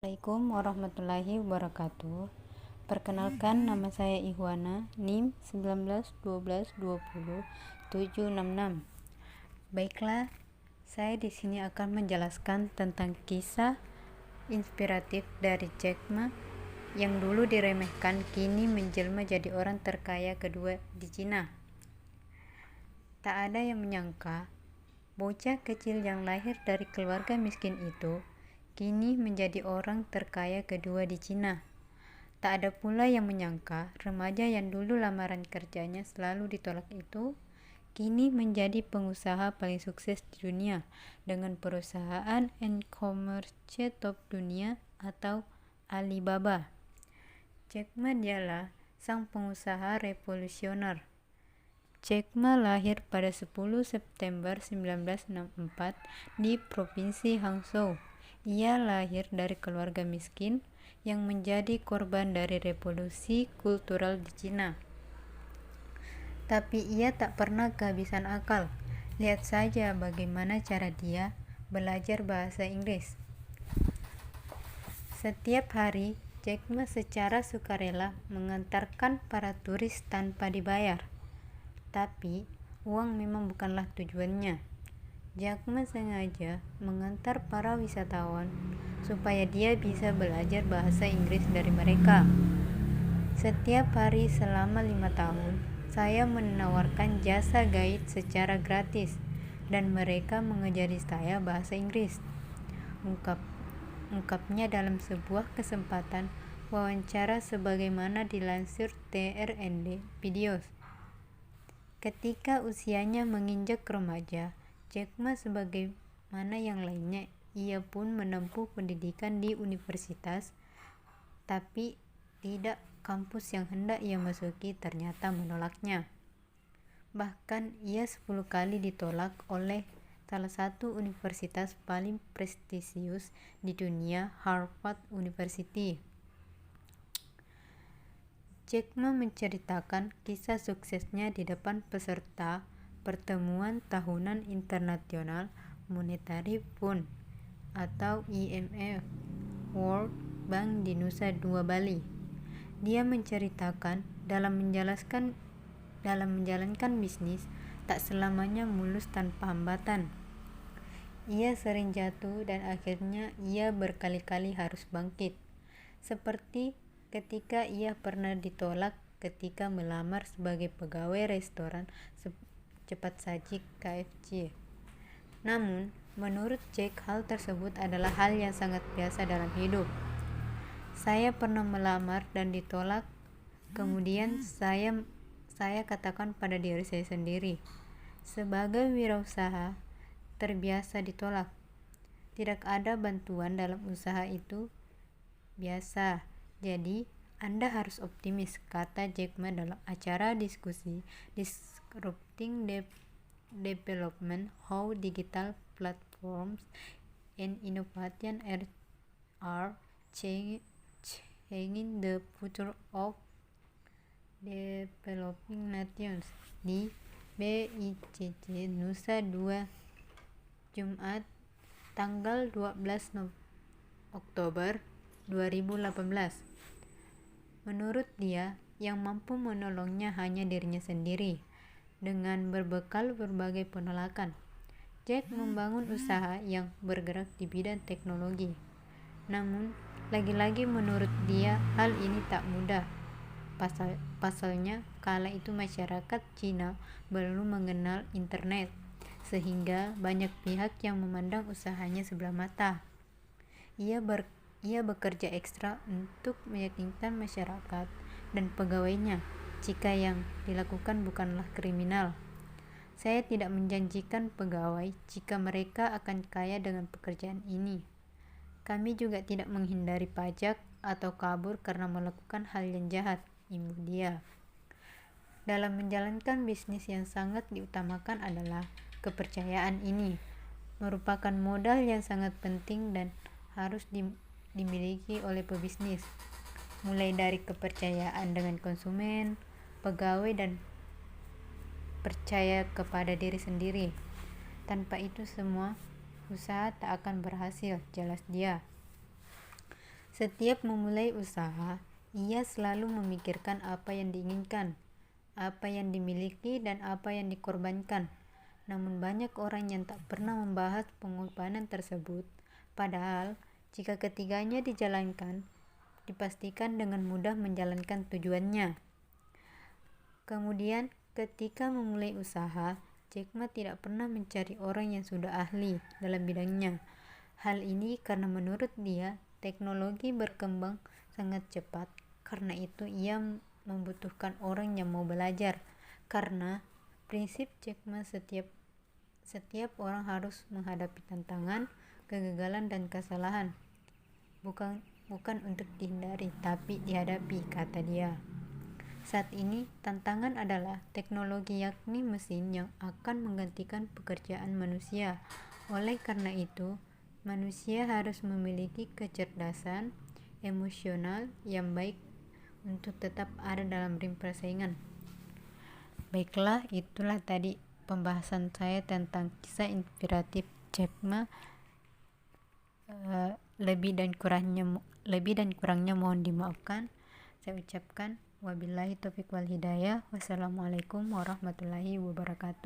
Assalamualaikum warahmatullahi wabarakatuh. Perkenalkan, nama saya Ihwana, NIM 1912200766. Baiklah, saya di sini akan menjelaskan tentang kisah inspiratif dari Jack Ma yang dulu diremehkan kini menjelma jadi orang terkaya kedua di Cina. Tak ada yang menyangka bocah kecil yang lahir dari keluarga miskin itu kini menjadi orang terkaya kedua di Cina. Tak ada pula yang menyangka remaja yang dulu lamaran kerjanya selalu ditolak itu kini menjadi pengusaha paling sukses di dunia dengan perusahaan e-commerce top dunia atau Alibaba. Jack Ma dialah sang pengusaha revolusioner. Jack Ma lahir pada 10 September 1964 di Provinsi Hangzhou. Ia lahir dari keluarga miskin yang menjadi korban dari revolusi kultural di Cina. Tapi ia tak pernah kehabisan akal. Lihat saja bagaimana cara dia belajar bahasa Inggris. Setiap hari, Jack Ma secara sukarela mengantarkan para turis tanpa dibayar. Tapi, uang memang bukanlah tujuannya. Jack Ma sengaja mengantar para wisatawan supaya dia bisa belajar bahasa Inggris dari mereka. Setiap hari selama 5 tahun, saya menawarkan jasa guide secara gratis dan mereka mengajari saya bahasa Inggris. Ungkapnya dalam sebuah kesempatan wawancara sebagaimana dilansir TRND Videos. Ketika usianya menginjak remaja, Jack Ma sebagaimana yang lainnya, ia pun menempuh pendidikan di universitas, tapi tidak kampus yang hendak ia masuki ternyata menolaknya. Bahkan ia 10 kali ditolak oleh salah satu universitas paling prestisius di dunia, Harvard University. Jack Ma menceritakan kisah suksesnya di depan peserta Pertemuan Tahunan Internasional Monetary Fund atau IMF World Bank di Nusa Dua Bali. Dia menceritakan dalam menjalankan bisnis tak selamanya mulus tanpa hambatan. Ia sering jatuh dan akhirnya ia berkali-kali harus bangkit. Seperti ketika ia pernah ditolak ketika melamar sebagai pegawai restoran cepat saji KFC. Namun, menurut Jack, hal tersebut adalah hal yang sangat biasa dalam hidup. Saya pernah melamar dan ditolak. Kemudian saya katakan pada diri saya sendiri, sebagai wirausaha terbiasa ditolak. Tidak ada bantuan dalam usaha itu biasa. Jadi, Anda harus optimis, kata Jack Ma dalam acara diskusi Disrupting Development: How Digital Platforms and Innovation are Changing the Future of Developing Nations di BICC Nusa Dua, Jumat, tanggal 12 Oktober 2018. Menurut dia, yang mampu menolongnya hanya dirinya sendiri. Dengan berbekal berbagai penolakan, Jack membangun usaha yang bergerak di bidang teknologi. Namun, lagi-lagi menurut dia hal ini tak mudah. Pasalnya, kala itu masyarakat Cina belum mengenal internet, sehingga banyak pihak yang memandang usahanya sebelah mata. Ia bekerja ekstra untuk meyakinkan masyarakat dan pegawainya jika yang dilakukan bukanlah kriminal. Saya tidak menjanjikan pegawai jika mereka akan kaya dengan pekerjaan ini. Kami juga tidak menghindari pajak atau kabur karena melakukan hal yang jahat, imbuh dia. Dalam menjalankan bisnis yang sangat diutamakan adalah kepercayaan ini, merupakan modal yang sangat penting dan harus dimiliki oleh pebisnis, mulai dari kepercayaan dengan konsumen, pegawai, dan percaya kepada diri sendiri. Tanpa itu semua usaha tak akan berhasil, jelas dia. Setiap memulai usaha, ia selalu memikirkan apa yang diinginkan, apa yang dimiliki, dan apa yang dikorbankan. Namun banyak orang yang tak pernah membahas pengorbanan tersebut. Padahal, jika ketiganya dijalankan, dipastikan dengan mudah menjalankan tujuannya. Kemudian, ketika memulai usaha, Jack Ma tidak pernah mencari orang yang sudah ahli dalam bidangnya. Hal ini karena menurut dia, teknologi berkembang sangat cepat. Karena itu ia membutuhkan orang yang mau belajar. Karena prinsip Jack Ma setiap orang harus menghadapi tantangan, kegagalan, dan kesalahan. Bukan untuk dihindari, tapi dihadapi, kata dia. Saat ini, tantangan adalah teknologi, yakni mesin yang akan menggantikan pekerjaan manusia. Oleh karena itu, manusia harus memiliki kecerdasan emosional yang baik untuk tetap ada dalam ring persaingan. Baiklah, itulah tadi pembahasan saya tentang kisah inspiratif Jack Ma. Lebih dan kurangnya mohon dimaafkan. Saya ucapkan wabillahi taufiq wal hidayah. Wassalamualaikum warahmatullahi wabarakatuh.